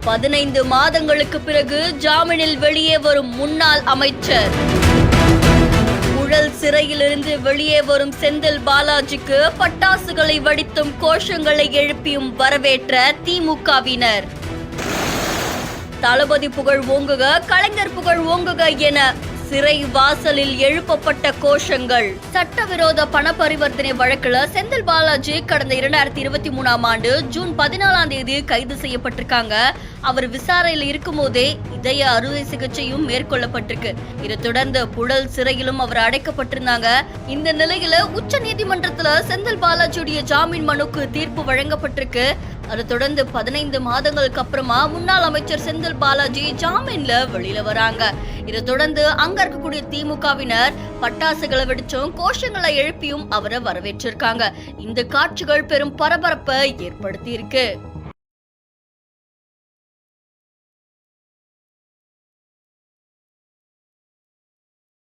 15 மாதங்களுக்கு பிறகு ஜாமீனில் வெளியே வரும் முன்னாள் அமைச்சர். ஊழல் சிறையிலிருந்து வெளியே வரும் செந்தில் பாலாஜிக்கு பட்டாசுகளை வெடித்தும் கோஷங்களை எழுப்பியும் வரவேற்ற திமுகவினர். தளபதி புகழ் ஓங்குக, கலைஞர் புகழ் ஓங்குக என சிறை வாசலில் எழுப்பப்பட்ட கோஷங்கள். சட்டவிரோத பண பரிவர்த்தனை வழக்கில் செந்தில் பாலாஜி கடந்த 2023ஆம் ஆண்டு ஜூன் 14ஆம் தேதி கைது செய்யப்பட்டிருக்காங்க. அவர் விசாரணையில் இருக்கும் போதே இதய அறுவை சிகிச்சையும் மேற்கொள்ளப்பட்டிருக்கு. இதை தொடர்ந்து புழல் சிறையிலும் அவர் அடைக்கப்பட்டிருந்தாங்க. இந்த நிலையில உச்ச நீதிமன்றத்துல செந்தில் பாலாஜியுடைய ஜாமீன் மனுக்கு தீர்ப்பு வழங்கப்பட்டிருக்கு. அதை தொடர்ந்து 15 மாதங்களுக்கு அப்புறமா முன்னாள் அமைச்சர் செந்தில் பாலாஜி ஜாமீன்ல வெளியில வராங்க. இதை தொடர்ந்து அங்க இருக்கக்கூடிய திமுகவினர் பட்டாசுகளை வெடிச்சும் கோஷங்களை எழுப்பியும் அவரை வரவேற்றிருக்காங்க. இந்த காட்சிகள் பெரும் பரபரப்பை ஏற்படுத்தி இருக்கு.